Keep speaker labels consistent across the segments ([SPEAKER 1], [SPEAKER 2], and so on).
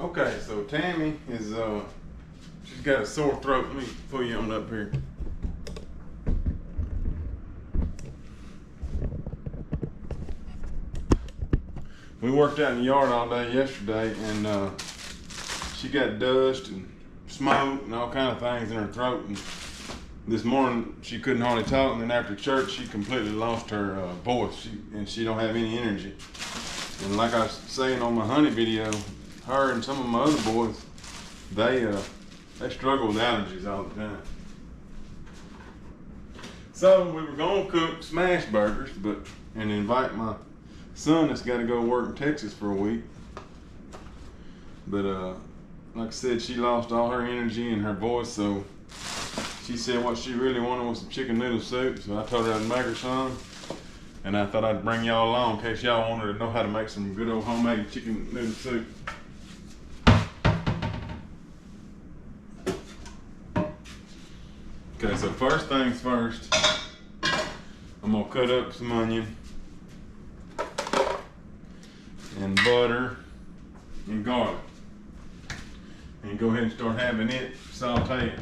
[SPEAKER 1] Okay, so Tammy is she's got a sore throat. Let me pull you on up here. We worked out in the yard all day yesterday, and she got dust and smoke and all kind of things in her throat. And this morning she couldn't hardly talk, and then after church she completely lost her voice, and she don't have any energy. And like I was saying on my honey video, her and some of my other boys, they struggle with allergies all the time. So we were gonna cook smash burgers, and invite my son that's got to go work in Texas for a week. But like I said, she lost all her energy and her voice, so she said what she really wanted was some chicken noodle soup. So I told her I'd make her some. And I thought I'd bring y'all along in case y'all wanted to know how to make some good old homemade chicken noodle soup. Okay, so first things first, I'm gonna cut up some onion and butter and garlic. And go ahead and start having it sauteed.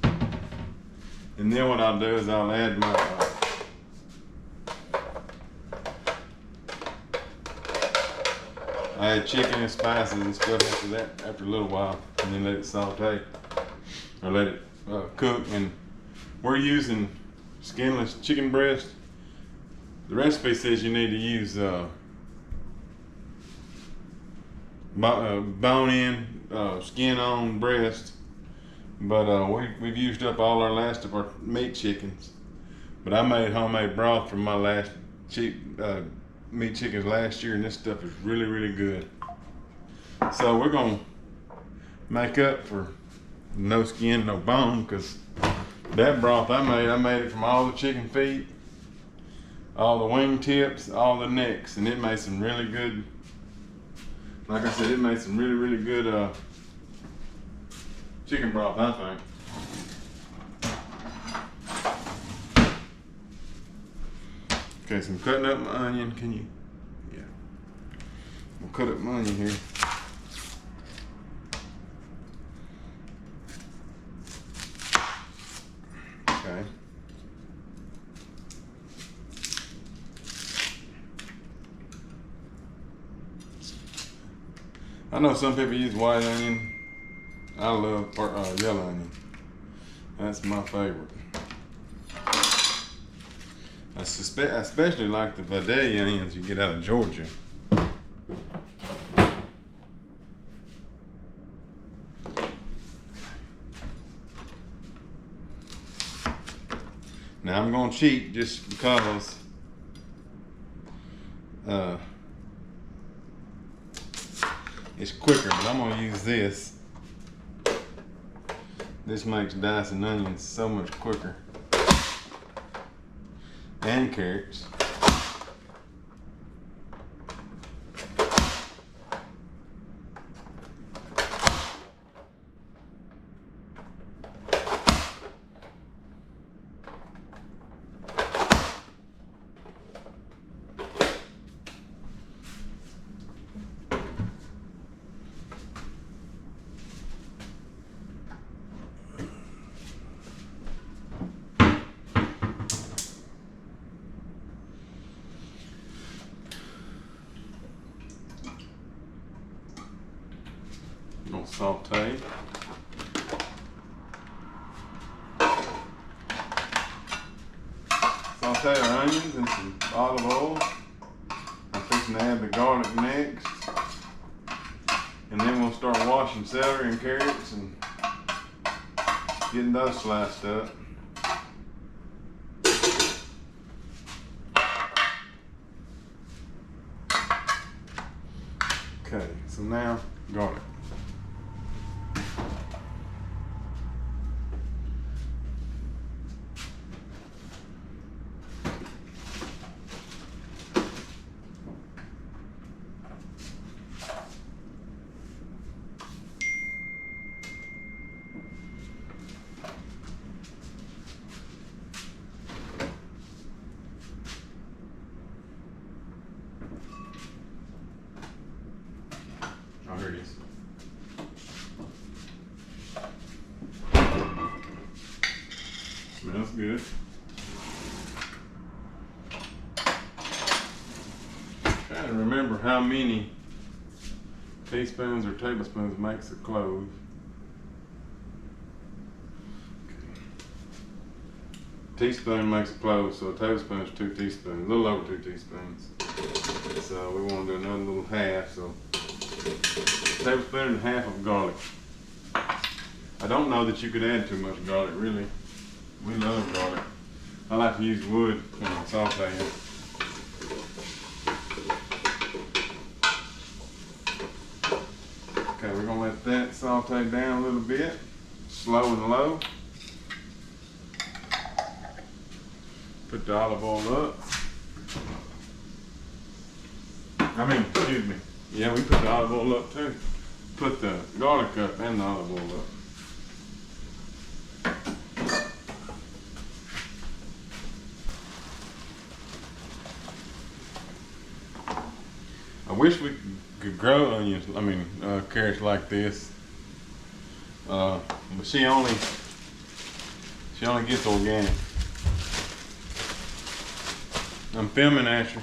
[SPEAKER 1] And then what I'll do is I'll add my I add chicken and spices and stuff after that, after a little while, and then let it saute or let it cook. And we're using skinless chicken breast. The recipe says you need to use bone-in, skin-on breast, but we've used up all our last of our meat chickens. But I made homemade broth from my last meat chickens last year, and this stuff is really, really good. So we're gonna make up for no skin, no bone, because that broth I made it from all the chicken feet, all the wing tips, all the necks, and it made some really good, like I said, it made some really, really good chicken broth, I think. Okay, so I'm cutting up my onion. Can you? Yeah. I'll cut up my onion here. Okay. I know some people use white onion. I love yellow onion. That's my favorite. I especially like the Vidalia onions you get out of Georgia. Now I'm gonna cheat just because it's quicker, but I'm gonna use this. This makes dicing onions so much quicker. And carrots. Gonna saute. Saute our onions in some olive oil. I'm fixing to add the garlic next. And then we'll start washing celery and carrots and getting those sliced up. Okay, so now garlic. Oh, here it is. good. Trying to remember how many teaspoons or tablespoons makes a clove. Teaspoon makes a clove, so a tablespoon is 2 teaspoons, a little over 2 teaspoons. So we want to do another little half, so a tablespoon and a half of garlic. I don't know that you could add too much garlic, really. We love garlic. I like to use wood when I'm sauteing. Okay, we're gonna let that saute down a little bit, slow and low. Put the olive oil up. Excuse me. Yeah, we put the olive oil up too. Put the garlic up and the olive oil up. I wish we could grow onions, carrots like this. But she only gets organic. I'm filming Asher.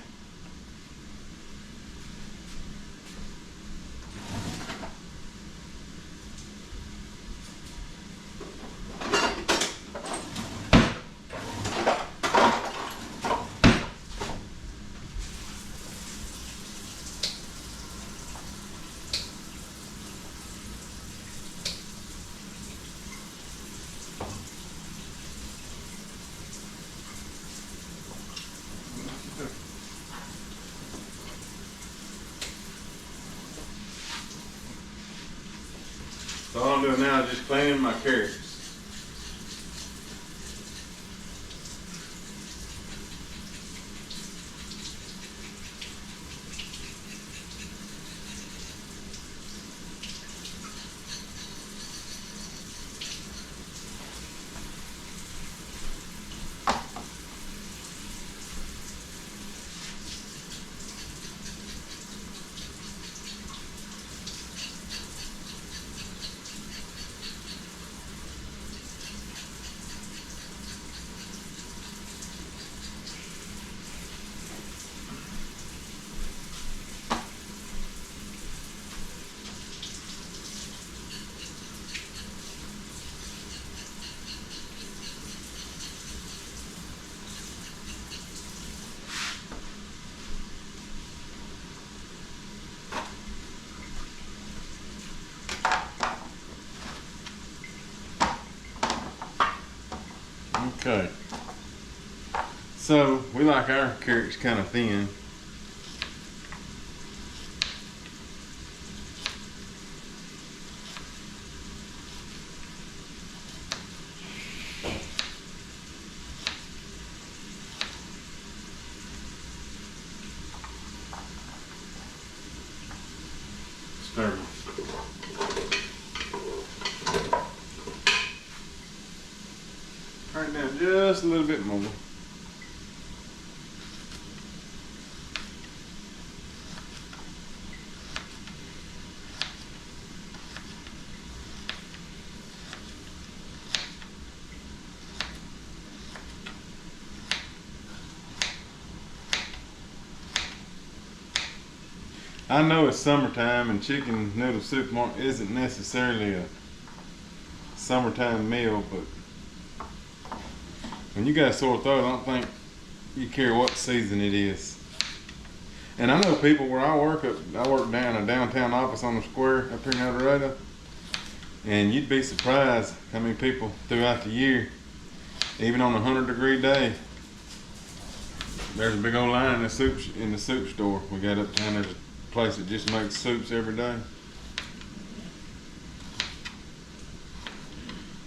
[SPEAKER 1] So all I'm doing now is just cleaning my carrots. Okay, so we like our carrots kind of thin. Stir them. Turn it down just a little bit more. I know it's summertime and chicken noodle soup isn't necessarily a summertime meal, but when you got a sore throat, I don't think you care what season it is. And I know people where I work down in a downtown office on the square up here in El Dorado, and you'd be surprised how many people throughout the year, even on a 100-degree day, there's a big old line in the soup store we got uptown. There's a place that just makes soups every day.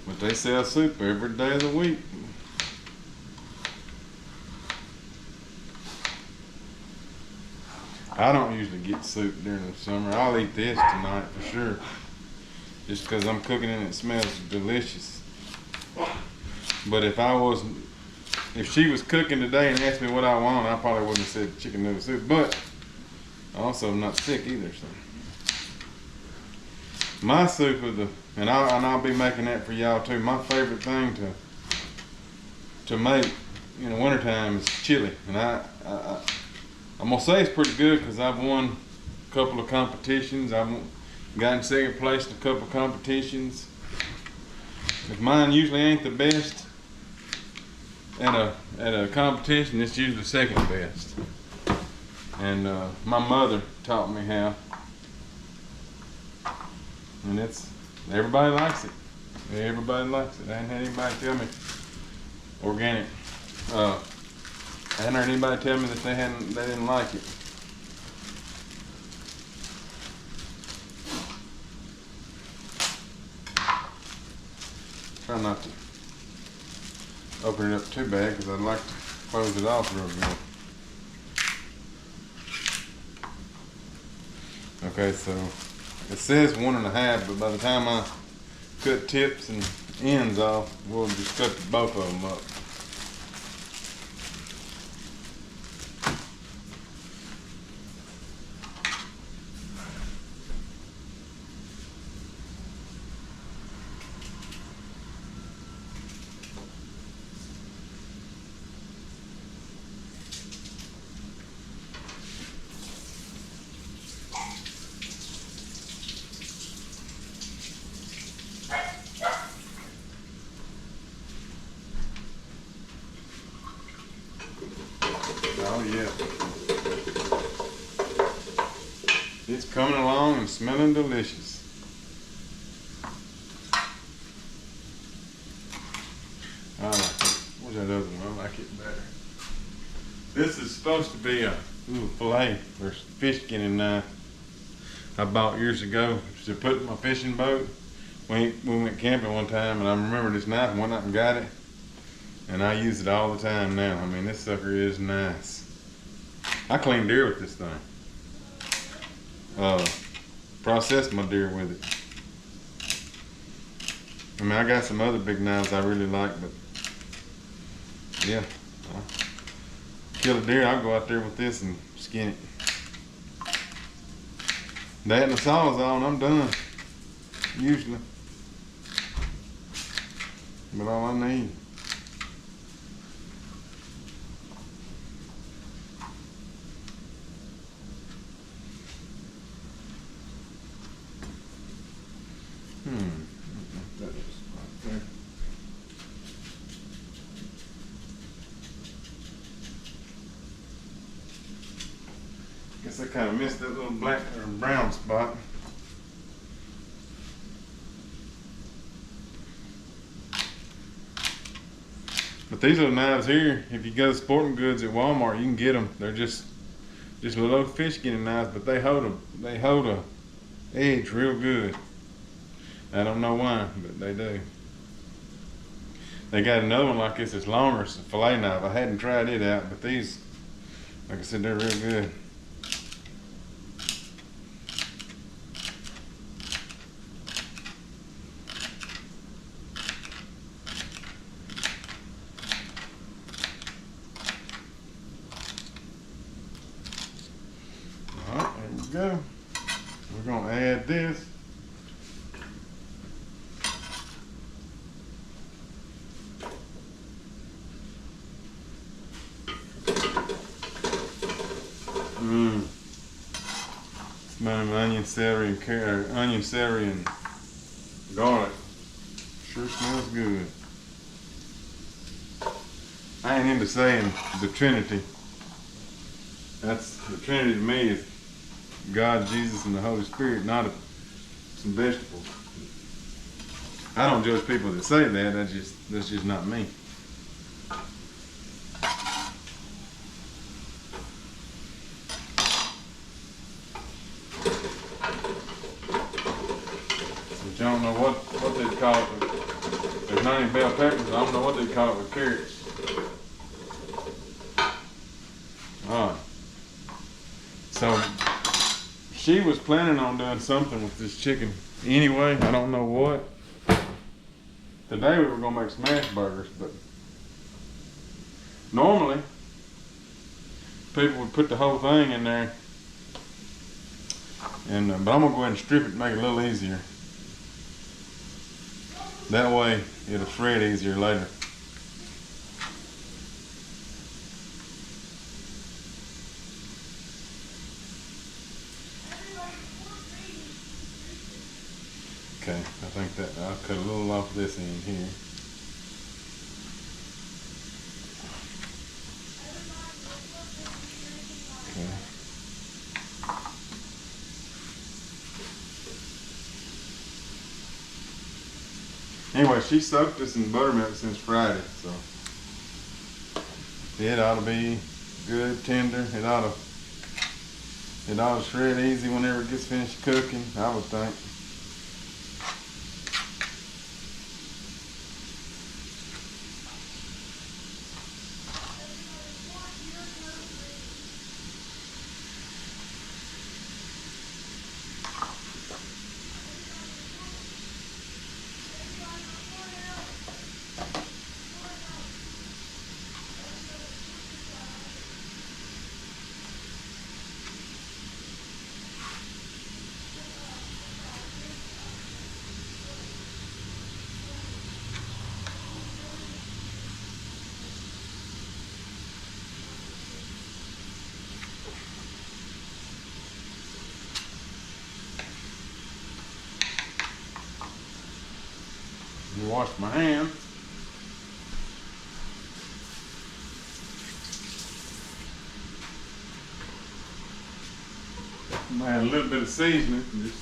[SPEAKER 1] But they sell soup every day of the week. I don't usually get soup during the summer. I'll eat this tonight for sure. Just because I'm cooking and it smells delicious. But if she was cooking today and asked me what I want, I probably wouldn't have said chicken noodle soup. But also I'm not sick either, so. My soup and I'll be making that for y'all too. My favorite thing to make in the wintertime is chili. And I'm gonna say it's pretty good because I've won a couple of competitions. I've gotten second place in a couple of competitions. If mine usually ain't the best at a competition, it's usually second best. And my mother taught me how, and everybody likes it. Everybody likes it. I ain't had anybody tell me organic. I hadn't heard anybody tell me that they didn't like it. Try not to open it up too bad because I'd like to close it off real good. Okay, so it says 1.5, but by the time I cut tips and ends off, we'll just cut both of them up. Oh yeah. It's coming along and smelling delicious. I like it. Where's that other one? I like it better. This is supposed to be a fillet or fish skinning knife I bought years ago to put in my fishing boat. We went camping one time and I remember this knife and went out and got it. And I use it all the time now. I mean, this sucker is nice. I clean deer with this thing. Process my deer with it. I mean, I got some other big knives I really like, but yeah. Kill a deer, I'll go out there with this and skin it. That and the sawzall, I'm done. Usually. But all I need. That is right there. Guess I kind of missed that little black or brown spot. But these little knives here, if you go to sporting goods at Walmart, you can get them. They're just little fish skinning knives, but they hold a edge real good. I don't know why, but they do. They got another one like this. It's longer. It's a fillet knife. I hadn't tried it out, but these, like I said, they're real good. All right, there we go. We're gonna add this. Smelling onion, celery, and garlic. Sure smells good. I ain't into saying the Trinity. That's the Trinity to me is God, Jesus, and the Holy Spirit, not some vegetables. I don't judge people that say that. That's just not me. I don't know what they'd call it. There's not any bell peppers. I don't know what they'd call it with carrots. Alright. So she was planning on doing something with this chicken anyway. I don't know what. Today we were gonna make smash burgers, but normally people would put the whole thing in there. And but I'm gonna go ahead and strip it and make it a little easier. That way it'll shred easier later. Okay, I think that I'll cut a little off this end here. Okay. Anyway, she soaked this in buttermilk since Friday, so it ought to be good, tender. It ought to shred easy whenever it gets finished cooking, I would think. Wash my hands. Add a little bit of seasoning. Just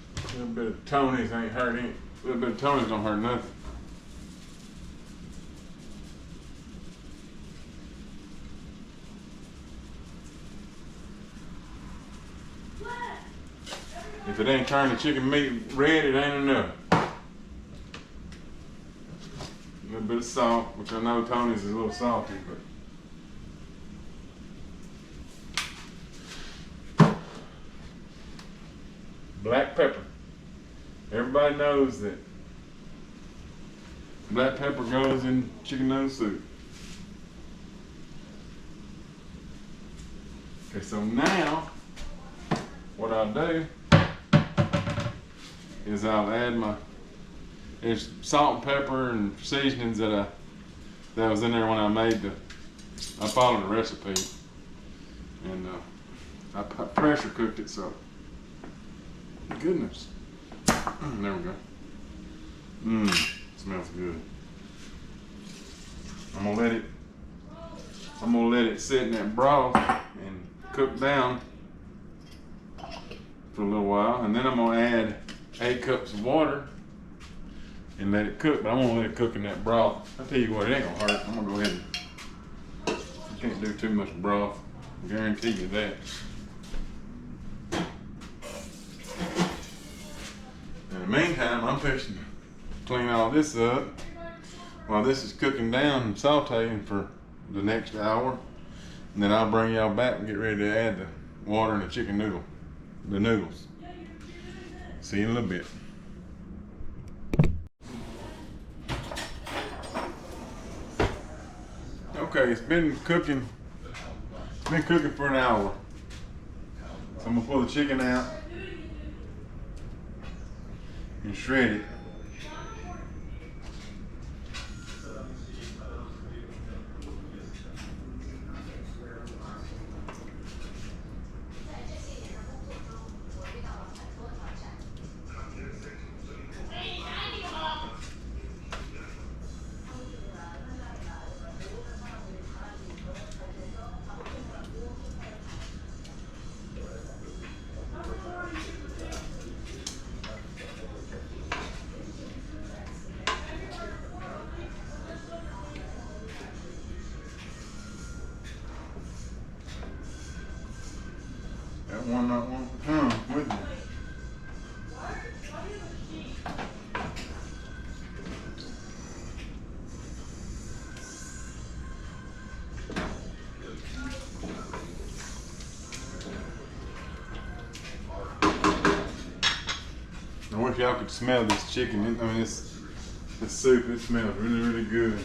[SPEAKER 1] a little bit of Tony's ain't hurt any. A little bit of Tony's don't hurt nothing. If it ain't turning the chicken meat red, it ain't enough. A little bit of salt, which I know Tony's is a little salty, but black pepper. Everybody knows that black pepper goes in chicken noodle soup. Okay, so now what I'll do is I'll add there's salt and pepper and seasonings that was in there when I followed the recipe, and I pressure cooked it, so goodness, there we go. Smells good. I'm gonna let it sit in that broth and cook down for a little while, and then I'm gonna add 8 cups of water and let it cook, but I'm gonna let it cook in that broth. I'll tell you what, it ain't gonna hurt. I'm gonna go ahead and, you can't do too much broth, I guarantee you that. In the meantime, I'm fixing to clean all this up while this is cooking down and sauteing for the next hour, and then I'll bring y'all back and get ready to add the water and the noodles. See you in a little bit. Okay, it's been cooking for an hour. So I'm gonna pull the chicken out and shred it. That one not want to come with me. I wish y'all could smell this chicken. I mean, this soup, it smells really, really good.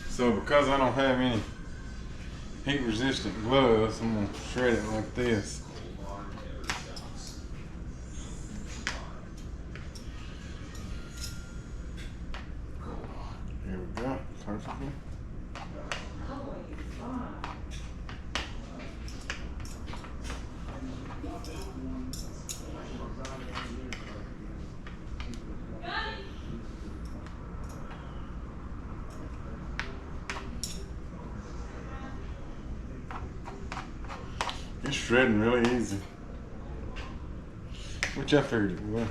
[SPEAKER 1] So because I don't have any heat resistant gloves, I'm gonna shred it like this. shredding really easy. Which I figured it would.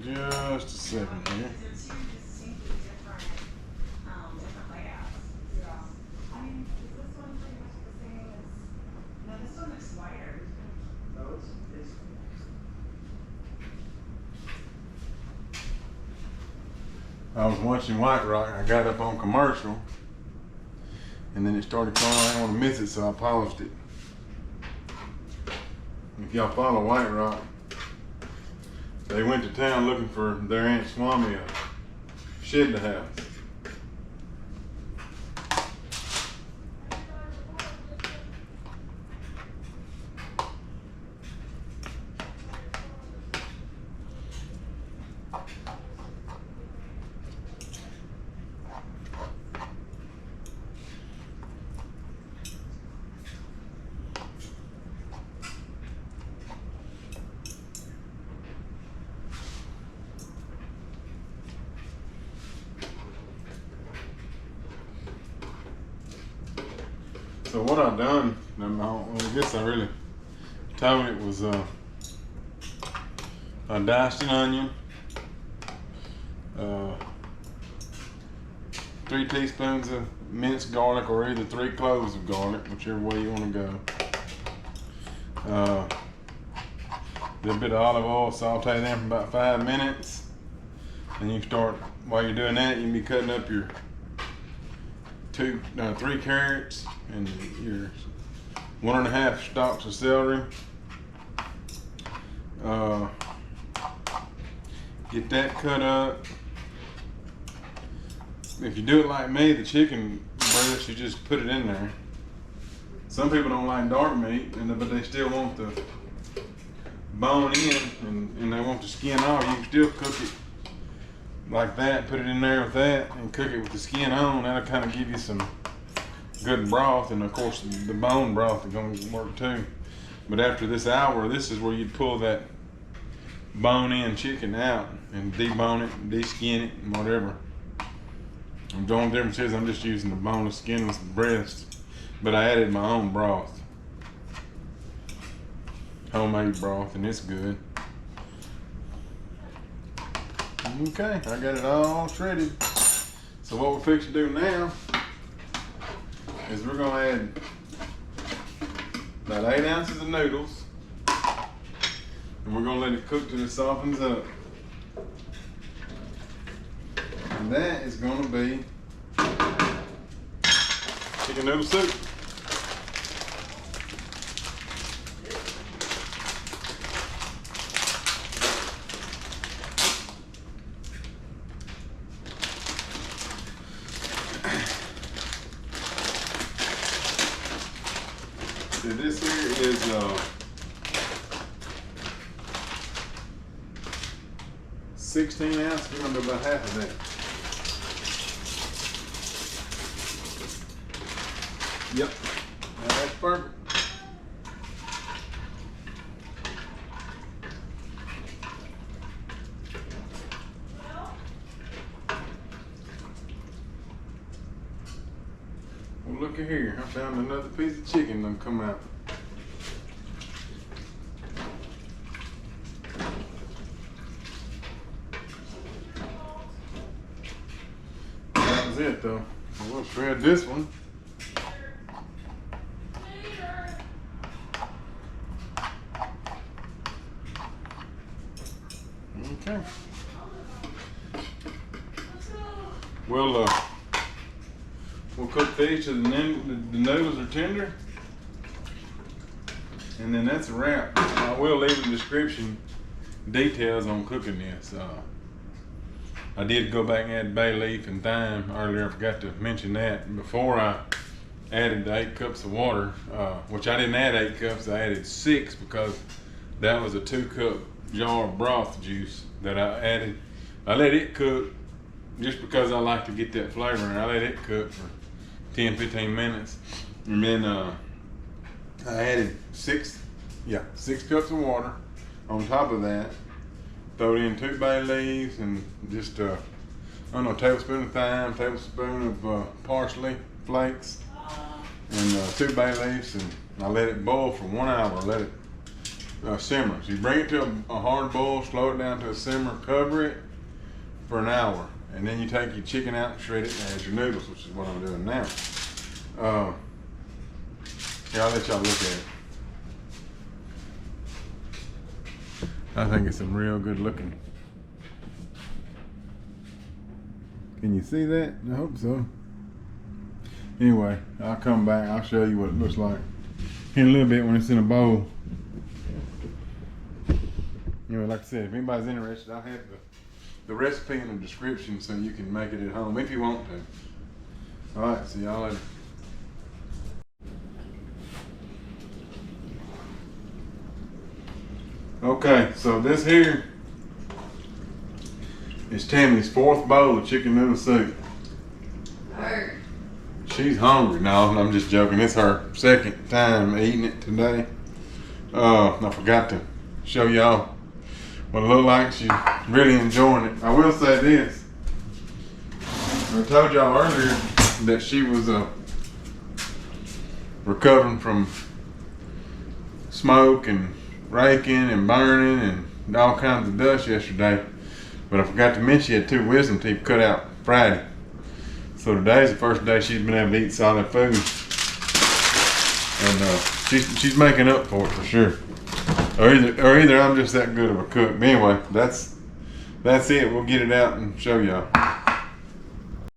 [SPEAKER 1] Just a second here. I was watching White Rock. I got up on commercial, and then it started calling. I didn't want to miss it, so I paused it. If y'all follow White Rock, they went to town looking for their Aunt Swami a shed to house. So what I done, I guess I really told it was I diced an onion, 3 teaspoons of minced garlic, or either 3 cloves of garlic, whichever way you want to go. Did a bit of olive oil, saute them for about 5 minutes, and you start, while you're doing that, you can be cutting up your 3 carrots and your 1½ stalks of celery. Get that cut up. If you do it like me, the chicken breast, you just put it in there. Some people don't like dark meat, but they still want the bone in, and they want the skin off. You can still cook it like that, put it in there with that, and cook it with the skin on. That'll kind of give you some good broth, and of course the bone broth is going to work too. But after this hour, this is where you pull that bone-in chicken out and debone it, and de-skin it, and whatever. The only difference is I'm just using the boneless, skinless breast, but I added my own broth, homemade broth, and it's good. Okay, I got it all shredded. So what we're fixing to do now is we're gonna add about 8 ounces of noodles, and we're gonna let it cook till it softens up. And that is gonna be chicken noodle soup. So this here is 16 ounces. We're gonna do about half of that. Yep, that's perfect. Well, look at here. I found another piece of chicken done come out. That was it, though. We'll shred this one. Okay. We'll cook these till the noodles are tender, and then that's a wrap. I will leave in the description details on cooking this. I did go back and add bay leaf and thyme earlier. I forgot to mention that. Before I added the 8 cups of water, which I didn't add 8 cups, I added 6 because that was a 2-cup jar of broth juice that I added. I let it cook just because I like to get that flavor, and I let it cook for 10-15 minutes, and then I added 6 cups of water on top of that. Throw in 2 bay leaves and just I don't know, tablespoon of thyme, tablespoon of parsley flakes, and 2 bay leaves, and I let it boil for 1 hour. Let it simmer. So you bring it to a hard boil, slow it down to a simmer, cover it for an hour, and then you take your chicken out and shred it and add your noodles, which is what I'm doing now. Here, I'll let y'all look at it. I think it's some real good looking. Can you see that? I hope so. Anyway, I'll come back. I'll show you what it looks like in a little bit when it's in a bowl. Anyway, like I said, if anybody's interested, I'll have the recipe in the description so you can make it at home if you want to. All right, see y'all later. Okay, so this here is Tammy's 4th bowl of chicken noodle soup. She's hungry. No, I'm just joking. It's her 2nd time eating it today. I forgot to show y'all what it looked like. She's really enjoying it. I will say this. I told y'all earlier that she was recovering from smoke and raking and burning and all kinds of dust yesterday. But I forgot to mention she had 2 wisdom teeth cut out Friday. So today's the first day she's been able to eat solid food. And she's making up for it for sure. Or either I'm just that good of a cook. But anyway, that's it. We'll get it out and show y'all.